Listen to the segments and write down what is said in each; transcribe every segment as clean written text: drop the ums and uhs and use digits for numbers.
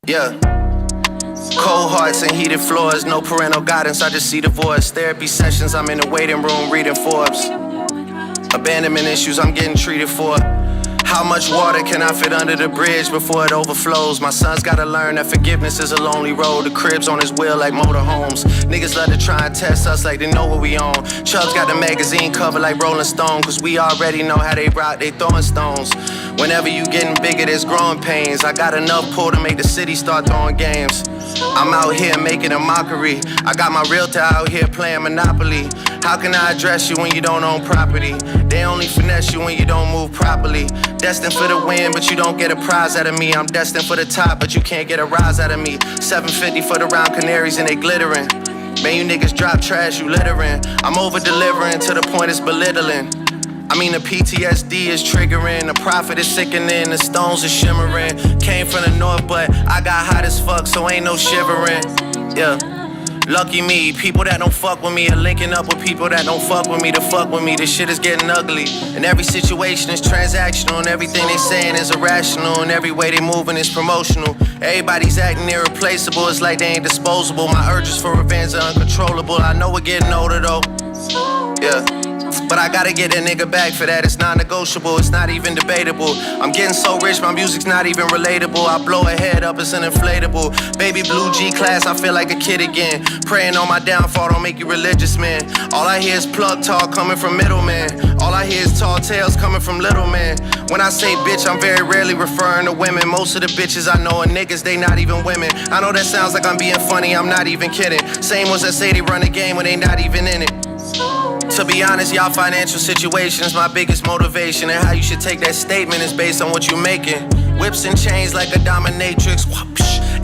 Yeah. Cold hearts and heated floors, no parental guidance, I just see divorce. Therapy sessions, I'm in the waiting room reading Forbes. Abandonment issues, I'm getting treated for. How much water can I fit under the bridge before it overflows? My son's gotta learn that forgiveness is a lonely road. The crib's on his wheel like motorhomes. Niggas love to try and test us like they know what we own. Chubb's got the magazine cover like Rolling Stone, cause we already know how they rock, they throwing stones. Whenever you getting bigger, there's growing pains. I got enough pull to make the city start throwing games. I'm out here making a mockery. I got my realtor out here playing Monopoly. How can I address you when you don't own property? They only finesse you when you don't move properly. Destined for the win, but you don't get a prize out of me. I'm destined for the top, but you can't get a rise out of me. 750 for the round canaries and they glittering. Man, you niggas drop trash, you littering. I'm over delivering to the point it's belittling. I mean the PTSD is triggering, the profit is sickening, the stones are shimmering. Came from the north, but I got hot as fuck, so ain't no shivering. Yeah. Lucky me, people that don't fuck with me are linking up with people that don't fuck with me to fuck with me. This shit is getting ugly, and every situation is transactional, and everything they saying is irrational, and every way they moving is promotional. Everybody's acting irreplaceable, it's like they ain't disposable. My urges for revenge are uncontrollable. I know we're getting older though, yeah. But I gotta get that nigga back for that, it's non-negotiable, it's not even debatable. I'm getting so rich, my music's not even relatable. I blow a head up, it's an inflatable. Baby blue G-class, I feel like a kid again. Praying on my downfall, don't make you religious, man. All I hear is plug talk coming from middlemen. All I hear is tall tales coming from little men. When I say bitch, I'm very rarely referring to women. Most of the bitches I know are niggas, they not even women. I know that sounds like I'm being funny, I'm not even kidding. Same ones that say they run the game when they not even in it. To be honest, y'all financial situation is my biggest motivation. And how you should take that statement is based on what you making. Whips and chains like a dominatrix.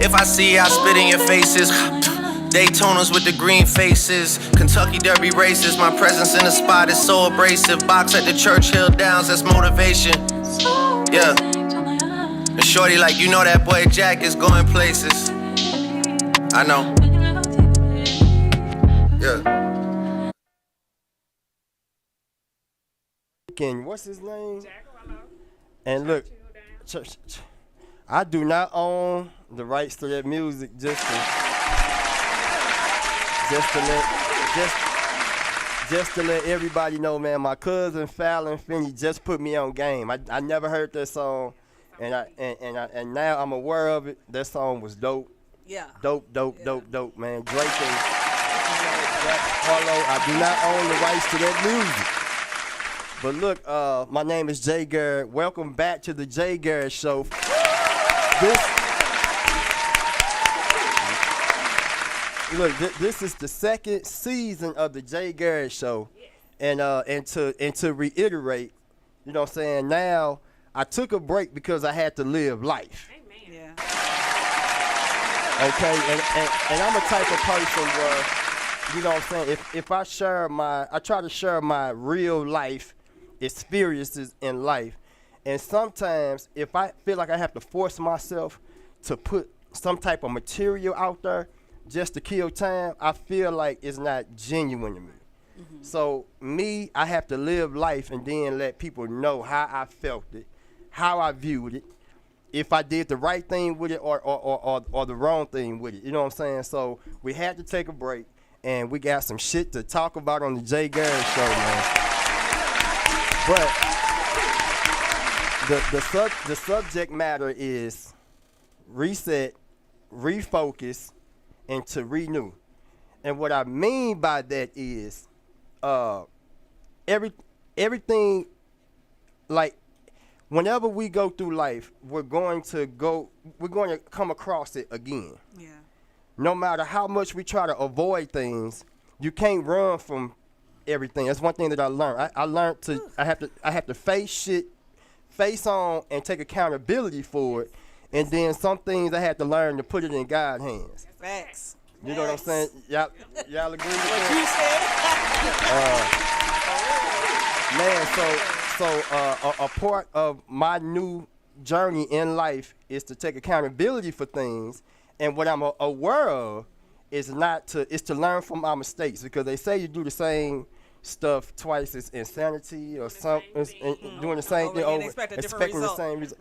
If I see you, I spit in your faces. Daytonas with the green faces. Kentucky Derby races. My presence in the spot is so abrasive. Box at the Churchill Downs, that's motivation. Yeah. And shorty like, you know that boy Jack is going places. I know. Yeah. What's his name? And look, I do not own the rights to that music just to let everybody know, man. My cousin Fallon Finney just put me on game. I never heard that song, and now I'm aware of it. That song was dope. Yeah. Dope, man. Drake and Jack Harlow. I do not own the rights to that music. But look, my name is Jay Garrett. Welcome back to the Jay Garrett Show. This is the second season of the Jay Garrett Show, and to reiterate, you know what I'm saying. Now I took a break because I had to live life. Amen. Yeah. Okay, and I'm a type of person where, you know what I'm saying. If I try to share my real life experiences in life, and sometimes if I feel like I have to force myself to put some type of material out there just to kill time, I feel like it's not genuine to me. Mm-hmm. So I have to live life and then let people know how I felt it, how I viewed it, if I did the right thing with it or the wrong thing with it. You know what I'm saying? So we had to take a break, and we got some shit to talk about on the Jay Garrett Show, man. But the subject matter is reset, refocus, and to renew. And what I mean by that is everything, like whenever we go through life, we're going to come across it again. Yeah. No matter how much we try to avoid things, you can't run from everything. That's one thing that I learned. I learned I have to face on and take accountability for it. And then some things I had to learn to put it in God's hands. Facts. You know what I'm saying? Y'all agree with what you said? Man, so a part of my new journey in life is to take accountability for things, and what I'm aware of is to learn from my mistakes, because they say you do the same stuff twice is insanity, or something, doing the same thing over, expecting the same result.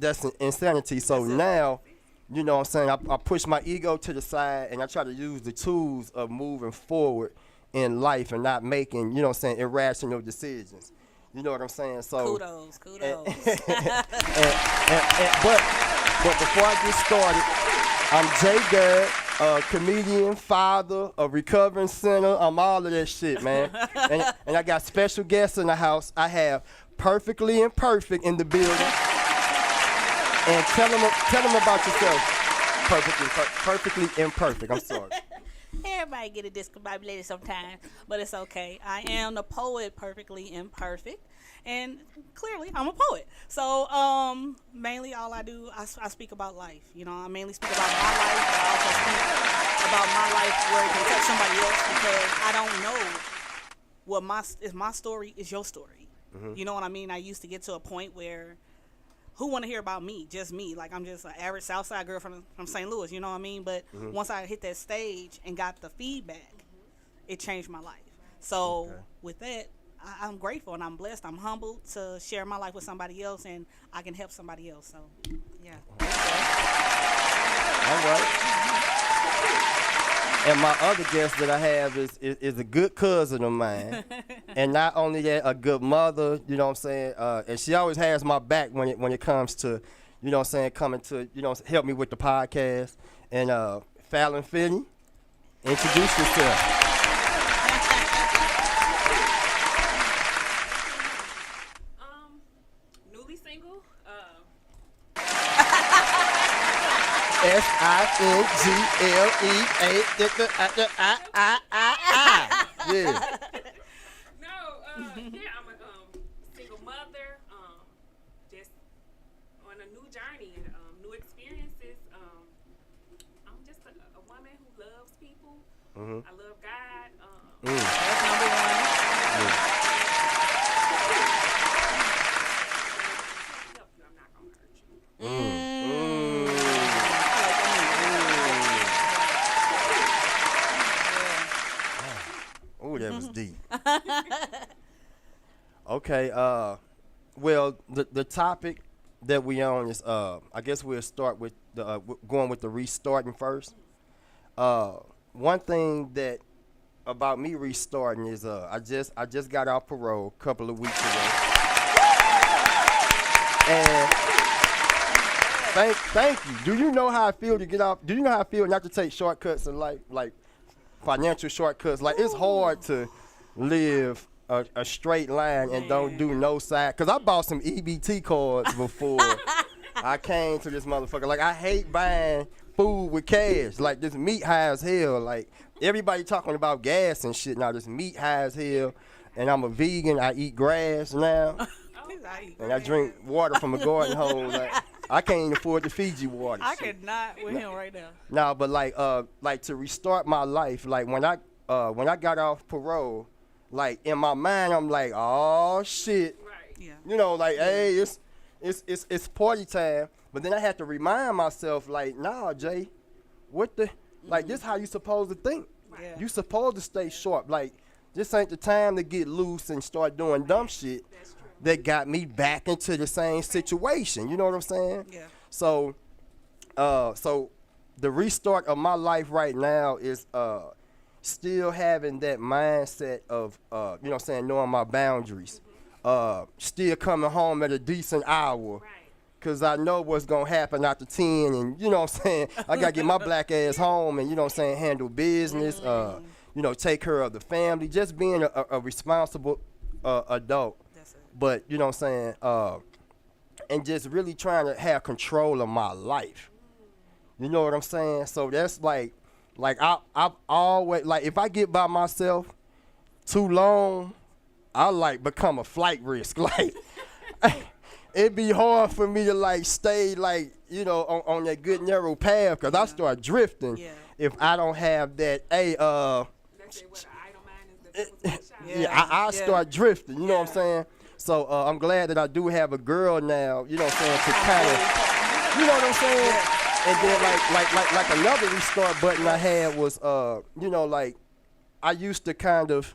That's insanity. So now you know what I'm saying, I push my ego to the side and I try to use the tools of moving forward in life and not making, you know what I'm saying, irrational decisions. You know what I'm saying? So Kudos. But before I get started, I'm Jay Garrett, a comedian, father, a recovering sinner. I'm all of that shit, man. and I got special guests in the house. I have Perfectly Imperfect in the building. And tell them about yourself. Perfectly Imperfect. I'm sorry. Everybody get it discombobulated sometimes, but it's okay. I am the poet, Perfectly Imperfect, and clearly I'm a poet. So mainly all I do, I speak about life. You know, I mainly speak about my life, but I also speak about my life where it can touch somebody else, because I don't know what my story is your story. Mm-hmm. You know what I mean? I used to get to a point where who want to hear about me? Just me. Like, I'm just an average Southside girl from St. Louis, you know what I mean? But once I hit that stage and got the feedback, it changed my life. So with that, I'm grateful and I'm blessed. I'm humbled to share my life with somebody else, and I can help somebody else. So, yeah. All right. And my other guest that I have is a good cousin of mine. And not only that, a good mother, you know what I'm saying? And she always has my back when it comes to, you know what I'm saying, coming to, you know, help me with the podcast. And Fallon Finney, introduce yourself. Newly single. SINGLEA. Yeah. No, yeah, I'm a single mother. Just on a new journey, new experiences. I'm just a woman who loves people. Mm-hmm. I love God. That's number one. Help you. I'm not gonna hurt you. Oh, that was deep. Okay, well, the topic that we on is, I guess we'll start with going with the restarting first. One thing that about me restarting is, I just got off parole a couple of weeks ago, and thank you. Do you know how I feel to get off? Do you know how I feel not to take shortcuts in life, like financial shortcuts? Like, it's hard to live a straight line and don't do no side. Cause I bought some EBT cards before I came to this motherfucker. Like, I hate buying food with cash. Like, this meat high as hell. Like, everybody talking about gas and shit now. This meat high as hell. And I'm a vegan. I eat grass now. And I drink water from a garden hole. Like, I can't even afford the Fiji water. I could not with him right now. Nah, but like to restart my life, like when I got off parole, like in my mind I'm like, oh shit, Right. Yeah. you know, like hey, it's party time. But then I had to remind myself, like, nah, Jay, what the, like, this how you supposed to think. Yeah. You supposed to stay sharp. Like, this ain't the time to get loose and start doing dumb shit That's true. that got me back into the same situation. You know what I'm saying? Yeah. So, so the restart of my life right now is still having that mindset of, you know what I'm saying, knowing my boundaries. Still coming home at a decent hour. Right. Cause I know what's gonna happen after 10, and you know what I'm saying, I gotta get my black ass home and, you know what I'm saying, handle business, you know, take care of the family, just being a responsible adult. That's it. But you know what I'm saying, and just really trying to have control of my life. You know what I'm saying? So that's like I've always, like, if I get by myself too long, I like become a flight risk. Like, it'd be hard for me to like stay, like, you know, on that good narrow path, because I start drifting if I don't have that. Hey, That's it. What an idle mind is the devil's workshop. I start drifting. You know what I'm saying? So I'm glad that I do have a girl now. You know what I'm saying? To kind of, you know what I'm saying? And then like another restart button I had was, you know, like, I used to kind of,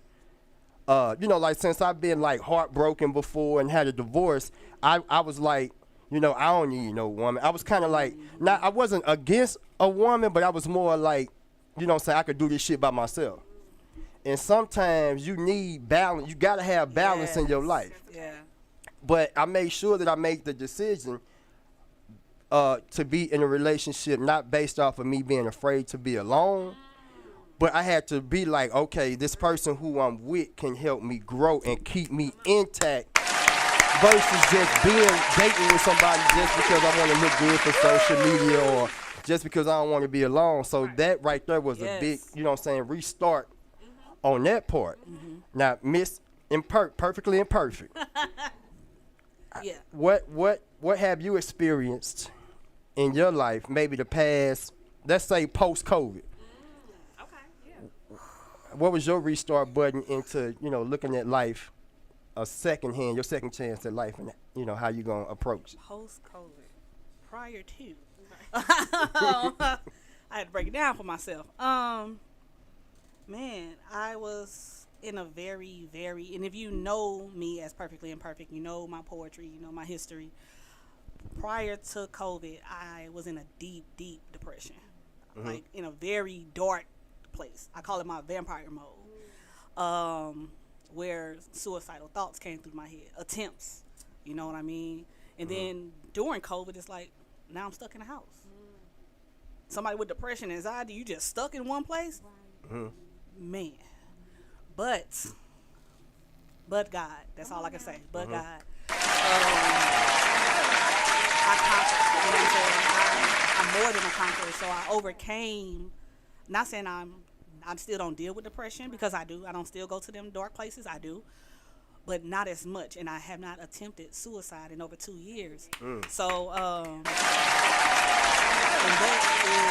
you know, like, since I've been like heartbroken before and had a divorce, I was like, You know, I don't need no woman. I was kind of like, I wasn't against a woman, but I was more like, you know what I'm saying, I could do this shit by myself. And sometimes you need balance. You got to have balance in your life. Yeah. But I made sure that I make the decision to be in a relationship not based off of me being afraid to be alone. But I had to be like, okay, this person who I'm with can help me grow and keep me intact versus just dating with somebody just because I want to look good for social media or just because I don't want to be alone. So that right there was a big, you know what I'm saying, restart on that part. Now, perfectly imperfect. Yeah. What have you experienced in your life, maybe the past, let's say post-COVID? Okay, yeah. What was your restart button into, you know, looking at life your second chance at life, and you know how you gonna approach it? Post-COVID, prior to, I had to break it down for myself. Man, I was in a very, and if you know me as Perfectly Imperfect, you know my poetry, you know my history. Prior to COVID, I was in a deep, deep depression, like in a very dark place. I call it my vampire mode. Where suicidal thoughts came through my head, attempts, you know what I mean? And then during COVID, it's like, now I'm stuck in the house. Somebody with depression and anxiety, you just stuck in one place? Man. But God, that's all I can say, but God. I conquered, you know what I'm saying? I'm more than a conqueror, so I overcame, not saying I still don't deal with depression, because I do. I don't still go to them dark places. I do. But not as much. And I have not attempted suicide in over 2 years. So, and that is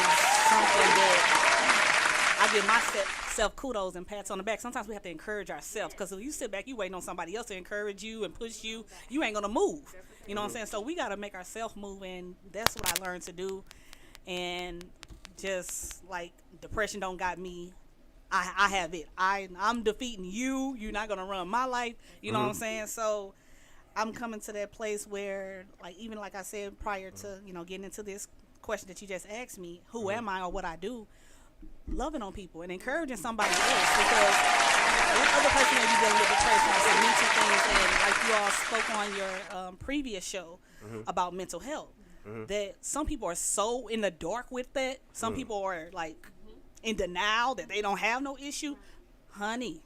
something that I give myself kudos and pats on the back. Sometimes we have to encourage ourselves, because if you sit back, you waiting on somebody else to encourage you and push you, you ain't going to move. You know what I'm saying? So we got to make ourselves move, and that's what I learned to do. And just like depression don't got me, I have it. I'm defeating you. You're not gonna run my life. You know what I'm saying? So I'm coming to that place where, like, even like I said prior to, you know, getting into this question that you just asked me, who am I or what I do? Loving on people and encouraging somebody else, because that other person may be dealing with depression or some mental things, and like you all spoke on your previous show about mental health, that some people are so in the dark with that. Some people are like in denial that they don't have no issue. Honey,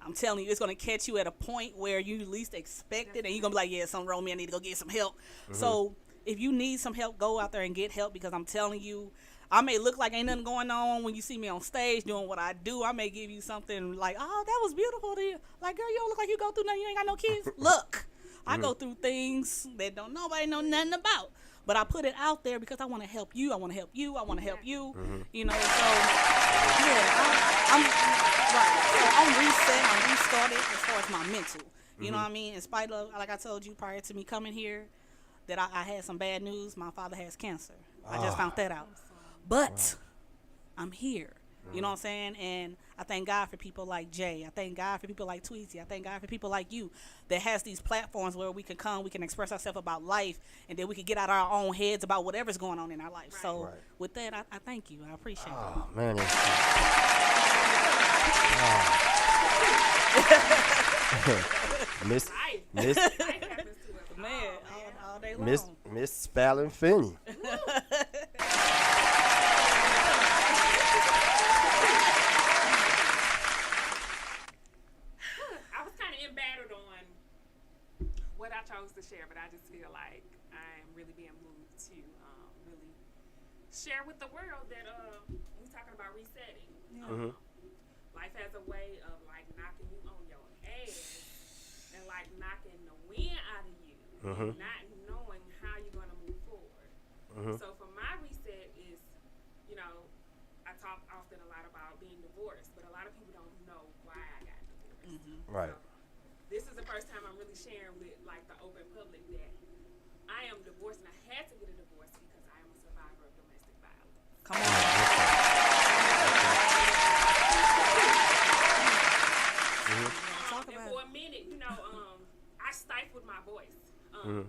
I'm telling you, it's going to catch you at a point where you least expect it, and you're going to be like, yeah, something wrong with me, I need to go get some help. So if you need some help, go out there and get help, because I'm telling you, I may look like ain't nothing going on when you see me on stage doing what I do. I may give you something like, oh, that was beautiful to you. Like, girl, you don't look like you go through nothing. You ain't got no kids. Look, I go through things that don't nobody know nothing about. But I put it out there because I want to help you. I want to help you. I want to help you. You know, so, yeah, I'm right. So I'm reset. I'm restarted as far as my mental. You know what I mean? In spite of, like I told you prior to me coming here, that I had some bad news. My father has cancer. I just found that out. But I'm here. You know what I'm saying? And I thank God for people like Jay. I thank God for people like Tweezy. I thank God for people like you that has these platforms where we can come, we can express ourselves about life, and then we can get out our own heads about whatever's going on in our life. So with that, I thank you. I appreciate it. Oh, man. Miss Man, all day long. Miss Spallin Finney. To share, but I just feel like I'm really being moved to really share with the world that we're talking about resetting. Life has a way of like knocking you on your ass and like knocking the wind out of you, not knowing how you're going to move forward. So for my reset is, you know, I talk often a lot about being divorced, but a lot of people don't know why I got divorced. Right. So, this is the first time I'm really sharing with like the open public that I am divorced, and I had to get a divorce because I am a survivor of domestic violence. Come on. And for a minute, you know, I stifled my voice. And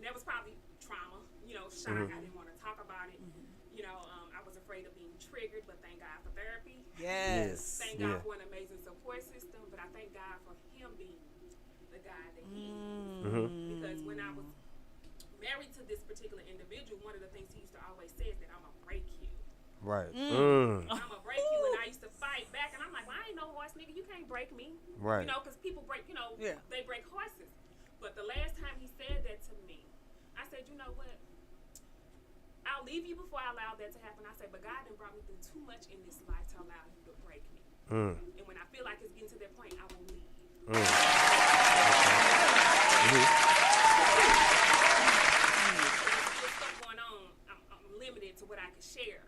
and that was probably trauma, shock. I didn't want to talk about it. I was afraid of being triggered, but thank God for therapy. Yes. Thank God for an amazing support system, but I thank God for him being the guy that he is. Because when I was married to this particular individual, one of the things he used to always say is that I'm going to break you. Right. I'm going to break you, and I used to fight back, and I'm like, well, I ain't no horse, nigga. You can't break me. Right. Because people break, they break horses. But the last time he said that to me, I said, you know what? I'll leave you before I allow that to happen. I said, but God done brought me through too much in this life to allow you to break me. And when I feel like it's getting to that point, I will leave. There's still stuff going on. I'm limited to what I can share.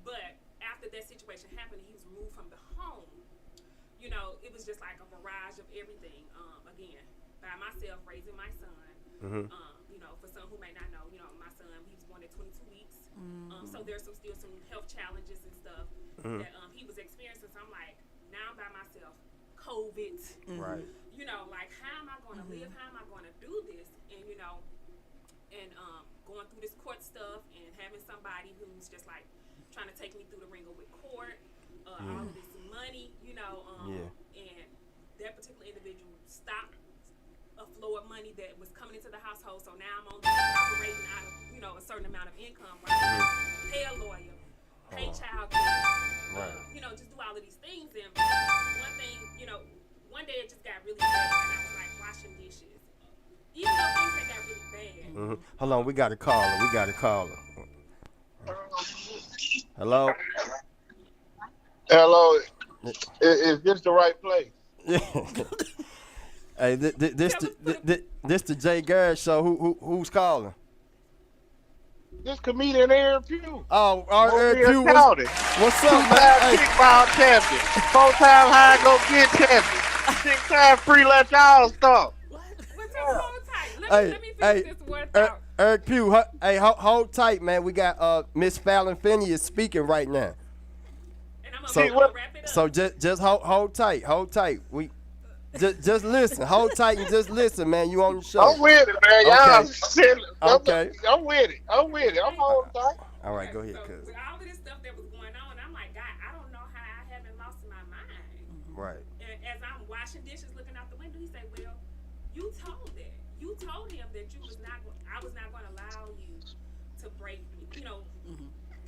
But after that situation happened, he was removed from the home. It was just like a barrage of everything. Again, by myself raising my son. For some who may not know, my son, he was born at 22 weeks. So there's still some health challenges and stuff that he was experiencing. So I'm like, now I'm by myself. COVID. Right. Like, how am I going to live? How am I going to do this? And, going through this court stuff and having somebody who's just like trying to take me through the ringer with court, all of this money, and that particular individual stopped a flow of money that was coming into the household. So now I'm only operating out of, a certain amount of income, right? Pay a lawyer, pay child care, just do all of these things. And one thing, one day it just got really bad, and I was like washing dishes. Even though things that got really bad. Hold on, we got a caller. Hello? Hello. Is this the right place? Hey, this the Jay Garrett Show. Who's calling? This comedian Aaron Pugh. Oh, Aaron Pugh. What's up, man? Two-time kickball champion. 4-time high go get champion. 6-time free let y'all stop. What's up, hold tight? Let me finish this word out. Eric Pugh, hold tight, man. We got Miss Fallon Finney is speaking right now. And I'm gonna wrap it up. So just hold tight. We just listen. Hold tight and just listen, man. You on the show. I'm with it, man. Y'all Okay. I'm with it. I'm holding tight. All right, go ahead, So cuz. with all of this stuff that was going on, I'm like, God, I don't know how I haven't lost my mind. Right. And as I'm washing dishes, looking out the window, he said, well, you told that. You told him that I was not going to allow you to break me.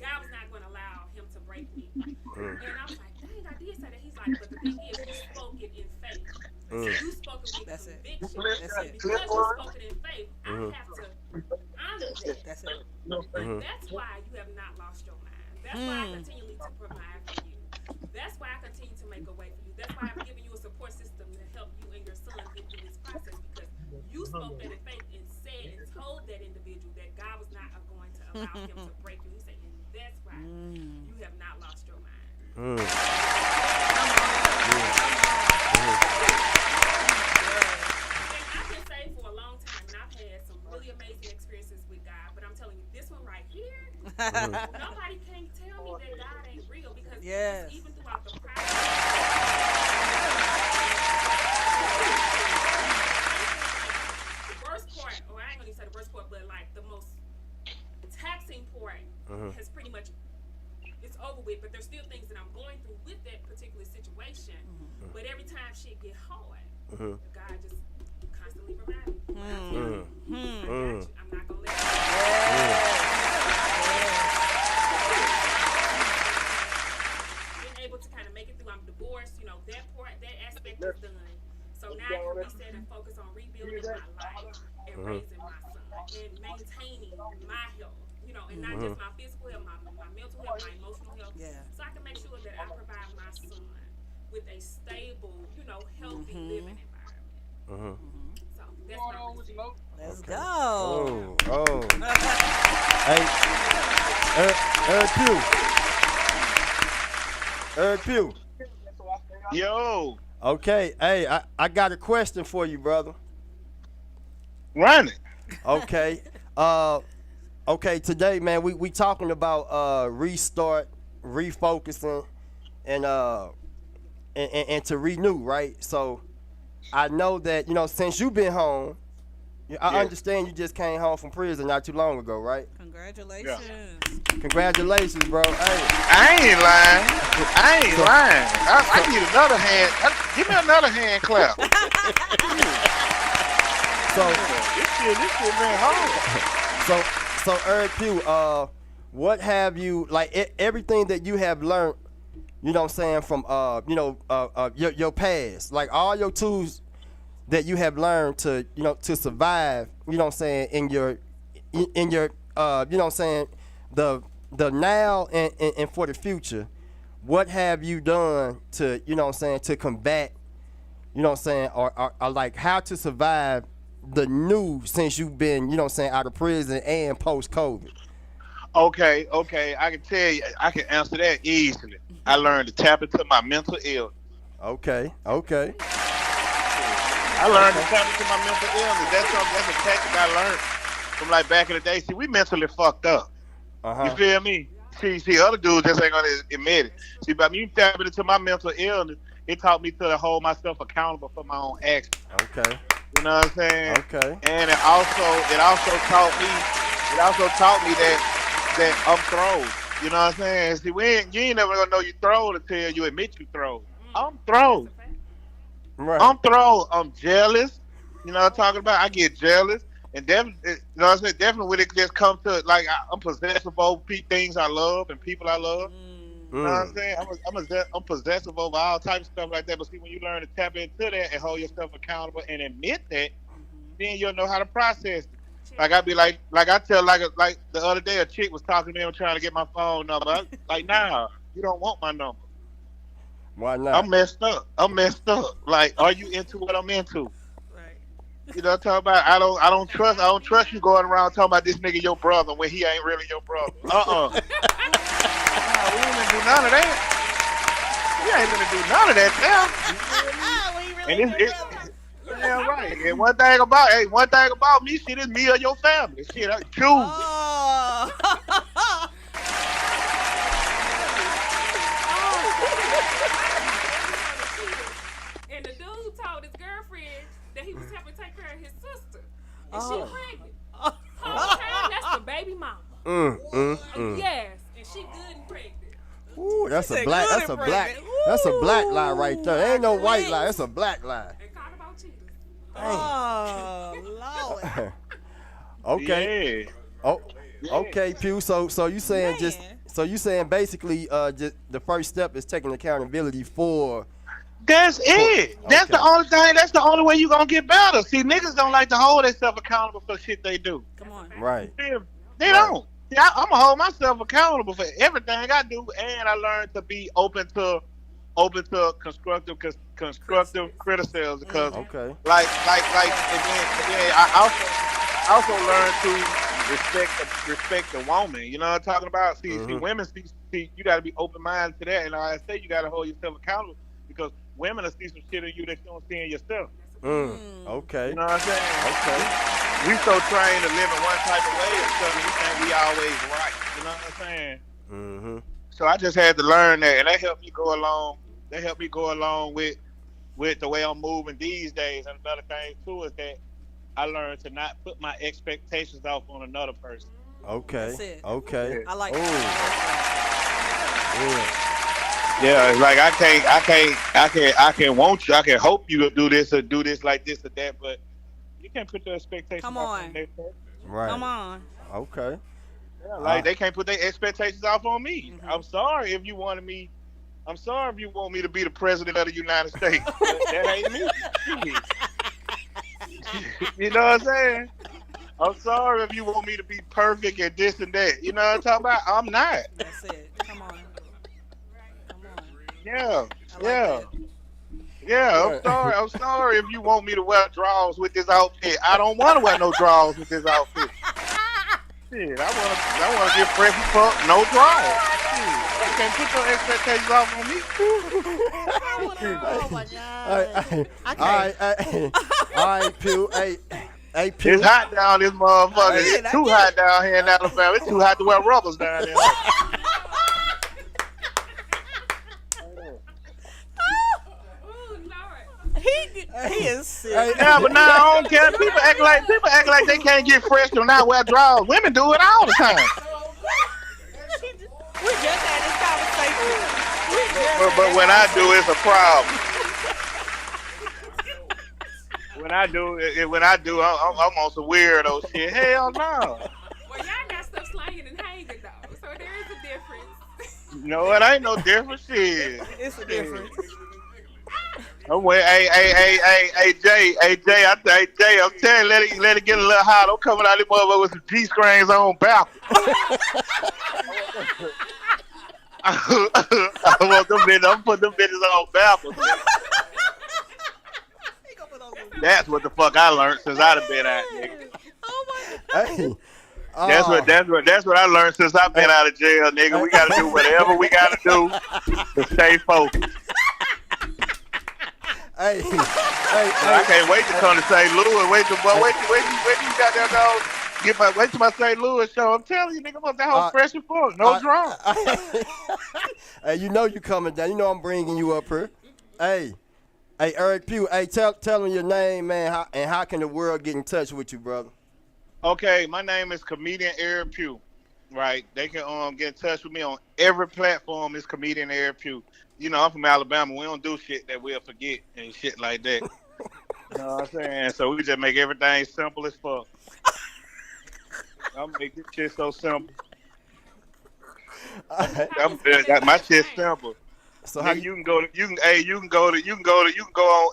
God was not going to allow him to break me. And I was like, dang, I did say that. He's like, but the thing is, you spoke it in faith. So you spoke it with conviction. And because you spoke it in faith, I have to honor that. That's it. That's why you have not lost your mind. That's why I continually to provide for you. That's why I continue to make a way for you. That's why I'm giving you a support system to help you and your son get through this process, because you spoke that in faith and said and told that individual that God was not going to allow him to break you. He said, and that's why you have not lost your mind. And I've been saved for a long time, and I've had some really amazing experiences with God, but I'm telling you, this one right here, nobody can tell me that God ain't real, because Yes. even throughout the process, the worst part, or I ain't gonna say the worst part, but like the most taxing part has pretty much, it's over with, but there's still things that I'm going through with that particular situation. But every time shit get hard, God just constantly reminds me. I got you. I'm not gonna let you. Been able to kind of make it through. I'm divorced, that part, that aspect is done. So now I can reset and focus on rebuilding my life and raising my son and maintaining my health, and not just my physical health, my mental health, my emotional health. Yeah. So I can make sure that I provide my son with a stable, healthy living environment. So that's my mission. Let's go. Hey, Eric Pugh. Yo, Okay, hey, I got a question for you, brother. run it. Okay. Okay, today, man, we talking about restart, refocusing, and to renew, right? So I know that, since you've been home, I Yeah. understand you just came home from prison not too long ago, right? Congratulations. Congratulations, bro. Hey, I ain't lying. I ain't lying. I need another hand. Give me another hand clap. so This shit been hard. so Eric Pugh, what have you like everything that you have learned? You know what I'm saying from your past, like all your tools that you have learned to to survive. You know what I'm saying in your you know what I'm saying the now and for the future. What have you done to you know what I'm saying to combat? You know what I'm saying or like how to survive the new since you've been you know what I'm saying out of prison and post COVID. Okay. I can tell you. I can answer that easily. I learned to tap into my mental illness. Okay. I learned to tap into my mental illness. That's a tactic I learned from like back in the day. See, we mentally fucked up. You feel me? See, other dudes just ain't gonna admit it. See, by me tapping into my mental illness, it taught me to hold myself accountable for my own actions. Okay. You know what I'm saying? Okay. And it also taught me that I'm throwed. You know what I'm saying? See, you ain't never gonna know you throwed until you admit you throwed. I'm throwed. Right. I'm throwed. I'm jealous. You know what I'm talking about? I get jealous. And definitely, you know what I'm saying? Definitely when it just comes to, like, I'm possessive over things I love and people I love. You know what I'm saying? I'm possessive over all types of stuff like that. But see, when you learn to tap into that and hold yourself accountable and admit that, then you'll know how to process it. Like I tell like the other day a chick was talking to me and trying to get my phone number. Like, nah, you don't want my number. Why not? I'm messed up. Like, are you into what I'm into? Right. You know what I'm talking about? I don't trust you going around talking about this nigga your brother when he ain't really your brother. Nah, we ain't gonna do none of that. We ain't gonna do none of that now. And it's yeah, right. And one thing about me, shit, is me or your family. Shit, I choose. Oh. And the dude told his girlfriend that he was helping take care of his sister. And she pregnant. Whole time, that's the baby mama. Yes, and she good and pregnant. Ooh, that's a said black. good That's a and black. pregnant. That's a black lie right there. There ain't no white Correct. lie. That's a black lie. And talk about cheaters. Oh, Lord. Okay. Yeah. Oh. Okay, Pew. So you saying basically just the first step is taking accountability for. That's it. That's the only thing. That's the only way you gonna get better. See, niggas don't like to hold themselves accountable for shit they do. Come on. Right. They don't. See, I'm gonna hold myself accountable for everything I do, and I learned to be open to constructive criticism. Because Okay. like, and then I also learned to respect the woman. You know what I'm talking about? See, women see, you got to be open minded to that, and like I say, you got to hold yourself accountable because women will see some shit in you that you don't see in yourself. Okay. You know what I'm saying? Okay. We so trained to live in one type of way and stuff, and we think we always right. You know what I'm saying? Mm-hmm. So I just had to learn that, and that helped me go along. That helped me go along with the way I'm moving these days. And another thing too is that I learned to not put my expectations off on another person. Okay. That's it. Okay. I like Ooh. that. Yeah, like I can want you. I can hope you to do this or do this like this or that, but you can't put the expectations Come off on. their person. Right. Come on. Okay. Yeah, like they can't put their expectations off on me. I'm sorry if you want me to be the president of the United States. That ain't me. You know what I'm saying? I'm sorry if you want me to be perfect and this and that. You know what I'm talking about? I'm not. That's it. Come on. Yeah. I like Yeah. that. Yeah, I'm sorry if you want me to wear drawers with this outfit. I don't want to wear no drawers with this outfit. Shit, I want to get fresh as fuck, no drawers. Shit, you can't put your expectations off on me. Oh my God. All right, Pew. Hey, Pew. It's hot down this motherfucker. Hey, It's too hot down here in Alabama. It's too hot to wear rubbers down there. Ooh, Lord. He is sick. Hey, Yeah, but now I don't care. People act like they can't get fresh and not wear drawers. Women do it all the time. We just had this conversation. But when I do, it's a problem. When I do, I'm on some weirdo shit. Hell no. Well, y'all got stuff slanging and hanging though, so there is a difference. No, it ain't no different shit. It's a difference. I'm wait, hey, Jay, I'm telling you, let it get a little hot. I'm coming out of this motherfucker with some G-strings on backwards. I want them bitches, I'm putting them bitches on backwards. That's what the fuck I learned since I've been out, nigga. Oh my God. hey. That's what I learned since I've been out of jail, nigga. We gotta do whatever we gotta do to stay focused. Hey, I can't wait to come to St. Louis. Wait till you got there, dog. Wait till my St. Louis show. I'm telling you, nigga, about that whole fresh and full. No drama. Hey, you know you coming down. You know I'm bringing you up here. Hey, Eric Pugh. Hey, tell them your name, man, and how can the world get in touch with you, brother? Okay, my name is comedian Eric Pugh. Right, they can get in touch with me on every platform. It's comedian Eric Pugh. You know, I'm from Alabama. We don't do shit that we'll forget and shit like that. You know what I'm saying? So we just make everything simple as fuck. I'm making this shit so simple. My shit's simple. So how you can go on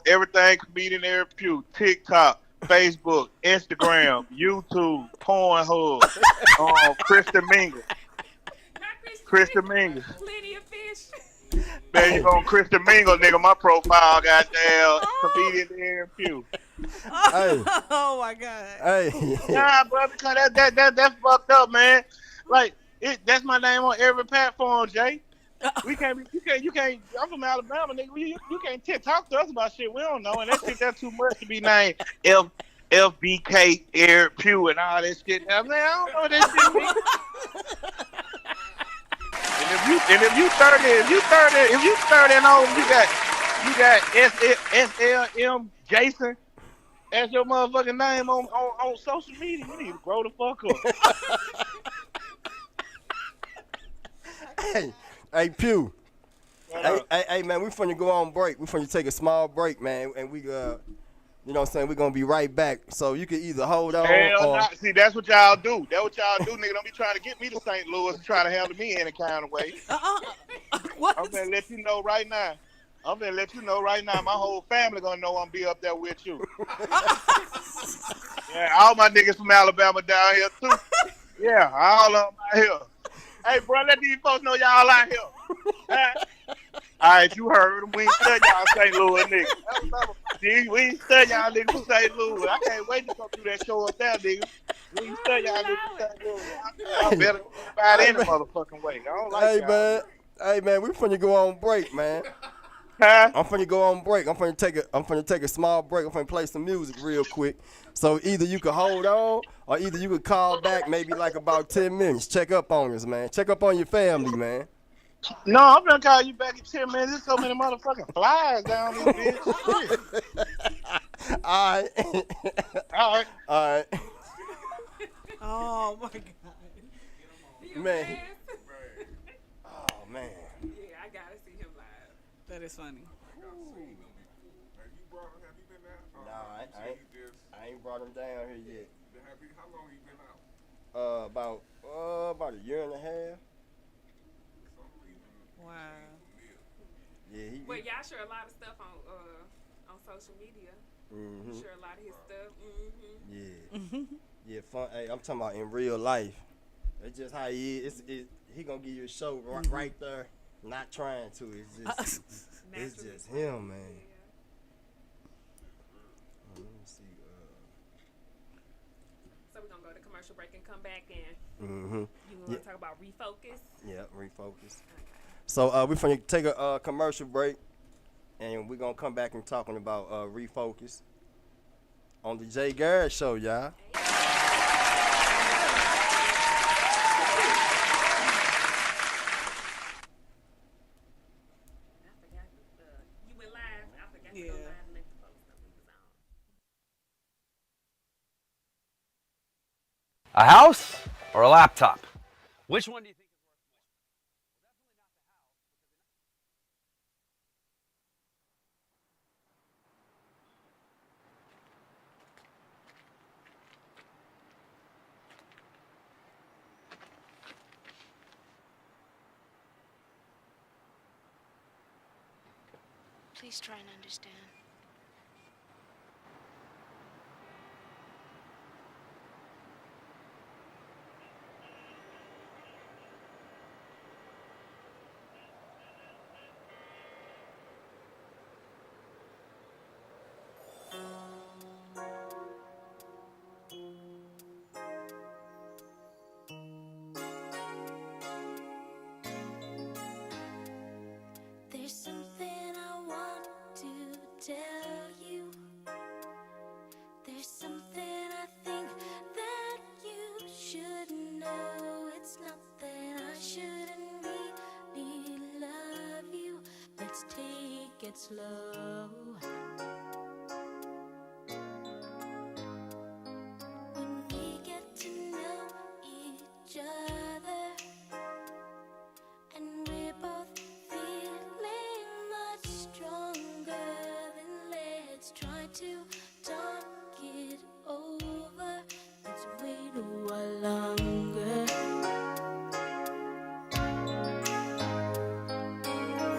everything comedian Eric Pugh, TikTok, Facebook, Instagram, YouTube, Pornhub, Krista Mingle. Plenty of fish. Man, you on Krista Mingle, nigga. My profile, goddamn, comedian Eric Pugh. Hey. Oh my God. Hey. Nah, bro, because that's fucked up, man. Like, that's my name on every platform, Jay. You can't. I'm from Alabama, nigga. You can't talk to us about shit we don't know, and that shit that's too much to be named FBK Eric Pugh and all that shit. I mean, I don't know what that shit means. And if you 30 and old, you got SLM Jason as your motherfucking name on social media, you need to grow the fuck up. Hey, Pugh. Hey, man, we finna go on break. We finna take a small break, man, and we you know what I'm saying, we're gonna be right back. So you can either hold on or see, that's what y'all do. That's what y'all do, nigga. Don't be trying to get me to St. Louis and try to handle me any kind of way. What? I'm gonna let you know right now. My whole family gonna know I'm be up there with you. Yeah, all my niggas from Alabama down here too. Yeah, all of them out here. Hey, bro, let these folks know y'all out here. All right, you heard them. We ain't studying y'all St. Louis niggas. See, we ain't studying y'all niggas from St. Louis. I can't wait to come through that show up there, niggas. We ain't studying y'all niggas from St. Louis. Y'all better about any motherfucking way. I don't like y'all. Hey, man, we finna go on break, man. Huh? I'm finna go on break. I'm finna take a small break. I'm finna play some music real quick. So either you can hold on or either you could call back maybe like about 10 minutes. Check up on us, man. Check up on your family, man. No, I'm gonna call you back in 10 minutes. There's so many motherfucking flies down this bitch. All right. Oh my God. Man. Oh, man. Yeah, I gotta see him live. That is funny. Nah, I ain't brought him down here yet. How long you been out? About a year and a half. Wow. Yeah, Well, y'all share a lot of stuff on social media. Mm-hmm. Share a lot of his stuff. Yeah. Yeah, fun. Hey, I'm talking about in real life. It's just how he is. He gonna give you a show right there. Not trying to. It's just him, man. Let me see. So we're gonna go to commercial break and come back and Mm-hmm. you want to talk about refocus? Yeah, refocus. So we're gonna take a commercial break, and we're gonna come back and talking about refocus on the Jay Garrett Show, y'all. You went live. I forgot to Yeah. go live and let the folks A house or a laptop? Which one do you think? Please try and understand. There's something I want to tell you. There's something I think that you should know. It's not that I shouldn't really love you. Let's take it slow. When we get to know each other, and we're both feeling much stronger, then let's try to talk it over. Let's wait a while longer.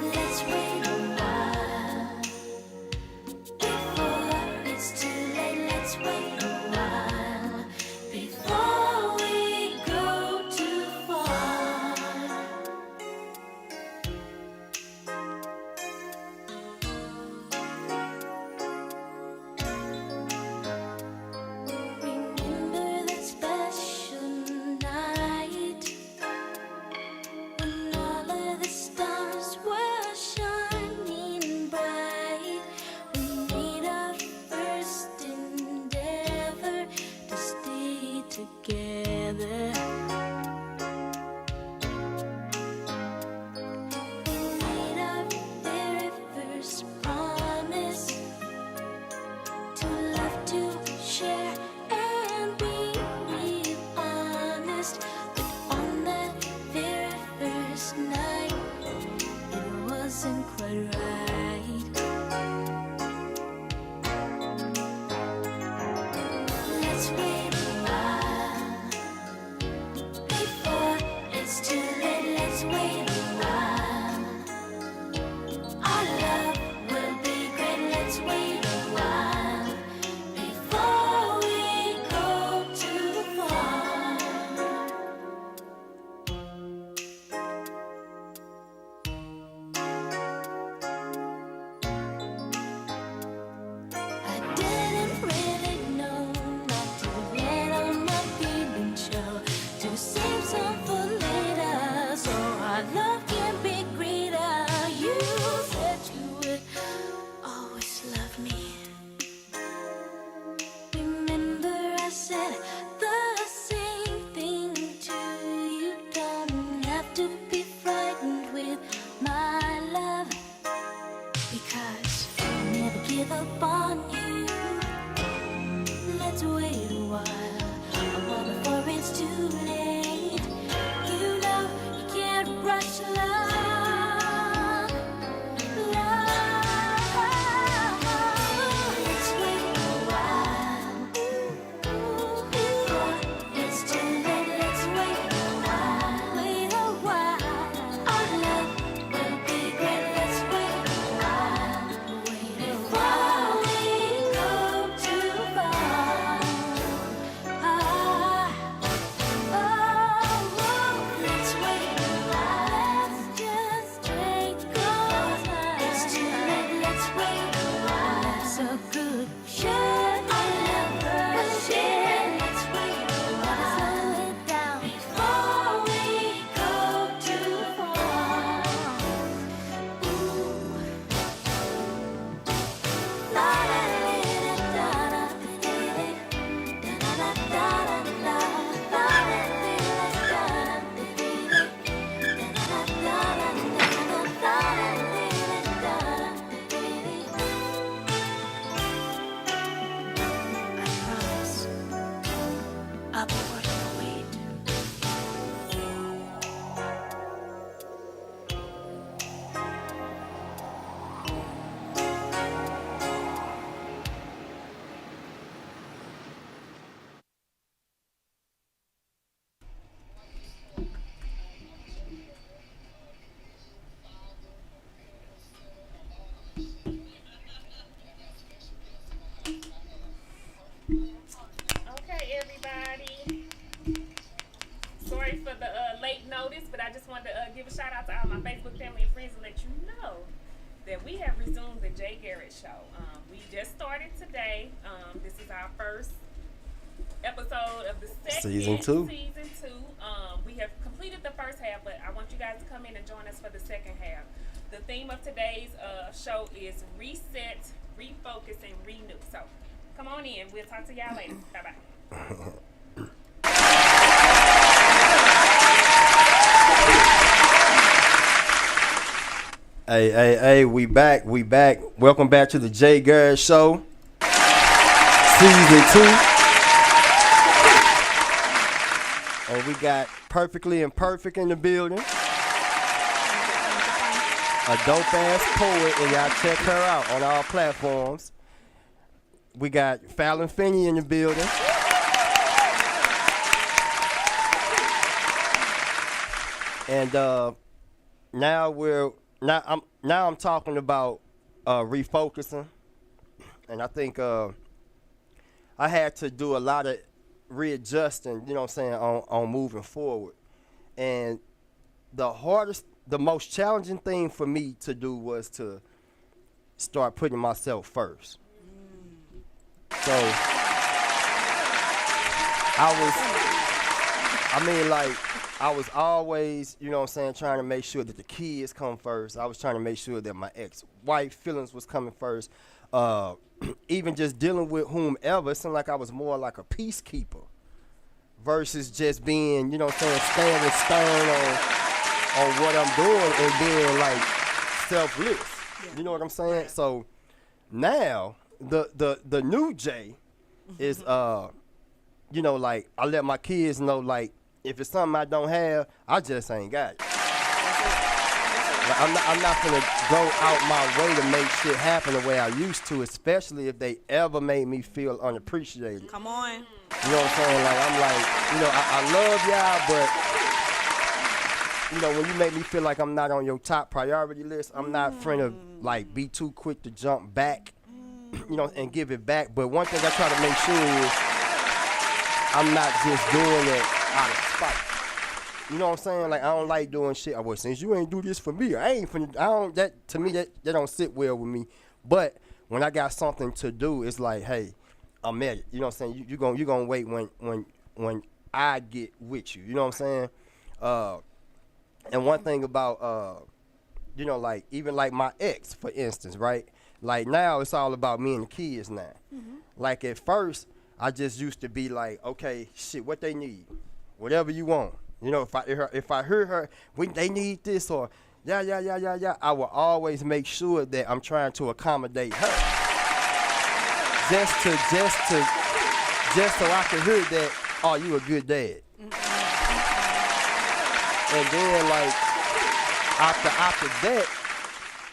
Let's wait a while before it's too late. Let's wait a while before we go too far. Remember that special night when all of the stars were shining bright. We made our first endeavor to stay together. We made our very first promise to love, to share, and be real honest. But on that very first night, it wasn't quite right. Let's wait a while before it's too late. Let's wait a while. Our love will be great. Let's wait a while before we go too far. I didn't really know not to let all my feelings show, to save some for later, so our love can be greater. You said you would always love me. Remember I said the same thing to you. Don't have to be frightened with my love, because I'll never give up on you. Let's wait a while before it's too late. You know you can't rush love. Let's wait a while before it's too late. Let's wait a while. Wait a while. Our love will be great. Let's wait a while. Wait a while. Before we go too far. Let's wait a while. Let's just take our time. It's too late. Let's wait a while. So good. Should I never share? Let's wait a while. Slow it down before we go too far. Ooh. La la la da da da da da da da I promise I'll be working wanted to give a shout out to all my Facebook family and friends and let you know that we have resumed the Jay Garrett Show. We just started today. This is our first episode of the second Season 2. We have completed the first half, but I want you guys to come in and join us for the second half. The theme of today's show is reset, refocus, and renew. So come on in. We'll talk to y'all later. Bye-bye. Hey, we back. Welcome back to the Jay Garrett Show, Season 2. And we got Perfectly Imperfect in the building. A dope-ass poet, and y'all check her out on all platforms. We got Fallon Finney in the building. And now I'm talking about refocusing, and I think I had to do a lot of readjusting, you know what I'm saying, on moving forward. And the most challenging thing for me to do was to start putting myself first. So I was always, you know what I'm saying, trying to make sure that the kids come first. I was trying to make sure that my ex-wife feelings was coming first. Even just dealing with whomever, it seemed like I was more like a peacekeeper versus just being, you know what I'm saying, standing stern on what I'm doing and being like selfless. Yeah. You know what I'm saying? Right. So now the new Jay is you know, like I let my kids know, like, if it's something I don't have, I just ain't got it. Like, I'm not gonna go out my way to make shit happen the way I used to, especially if they ever made me feel unappreciated. Come on. You know what I'm saying? Like, I'm like, you know, I love y'all, but, you know, when you make me feel like I'm not on your top priority list, I'm not finna, like, be too quick to jump back, you know, and give it back. But one thing I try to make sure is I'm not just doing it out of spite. You know what I'm saying? Like, I don't like doing shit. Well, since you ain't do this for me, that to me, that don't sit well with me. But when I got something to do, it's like, hey, I'm at it. You know what I'm saying? You gonna wait when I get with you. You know what I'm saying? And one thing about you know, like, even like my ex, for instance, right? Like, now it's all about me and the kids now. Mm-hmm. Like, at first, I just used to be like, okay, shit, what they need, whatever you want. You know, if I heard her, they need this or yeah, I will always make sure that I'm trying to accommodate her, just so I can hear that. Oh, you a good dad. Mm-hmm. And then like after that,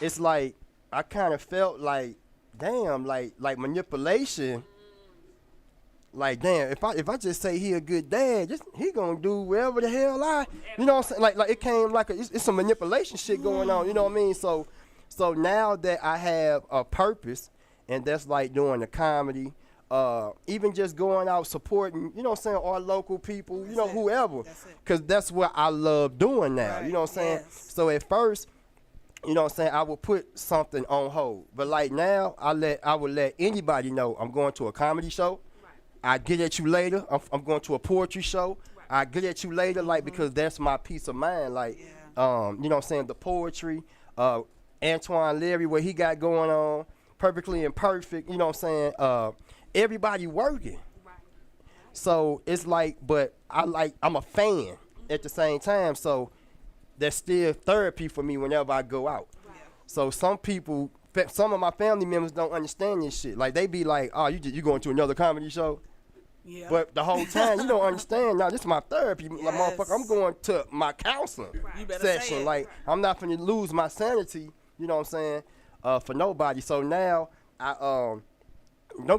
it's like I kind of felt like, damn, like manipulation. Like, damn, if I just say he a good dad, he gonna do whatever the hell you know what I'm saying? Like it came like it's some manipulation shit going on, you know what I mean? So now that I have a purpose, and that's like doing the comedy, even just going out supporting, you know what I'm saying, our local people, you know, whoever, because that's what I love doing now, right. You know what I'm saying? Yes. So at first, you know what I'm saying, I would put something on hold, but like now I would let anybody know I'm going to a comedy show. I get at you later. I'm going to a poetry show. Right. I get at you later, like, because that's my peace of mind. Like, you know what I'm saying, the poetry, Antoine Leary, what he got going on, Perfectly Imperfect, you know what I'm saying, everybody working. Right. So it's like, but I'm a fan at the same time, so that's still therapy for me whenever I go out. Right. So some of my family members don't understand this shit. Like, they be like, oh, you going to another comedy show? Yeah. But the whole time, you don't understand. Now, this is my therapy. Yes. Like, motherfucker, I'm going to my counseling session. Like, I'm not finna lose my sanity, you know what I'm saying, for nobody. So now, don't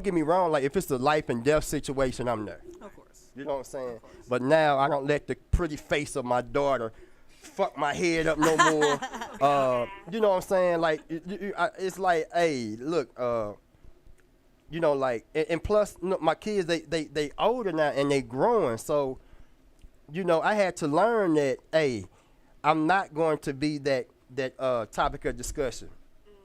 get me wrong, like, if it's a life and death situation, I'm there. Of course. You know what I'm saying? But now, I don't let the pretty face of my daughter fuck my head up no more. You know what I'm saying? Like, it's like, hey, look, you know, like, and plus, you know, my kids, they older now and they growing. So, you know, I had to learn that, hey, I'm not going to be that topic of discussion.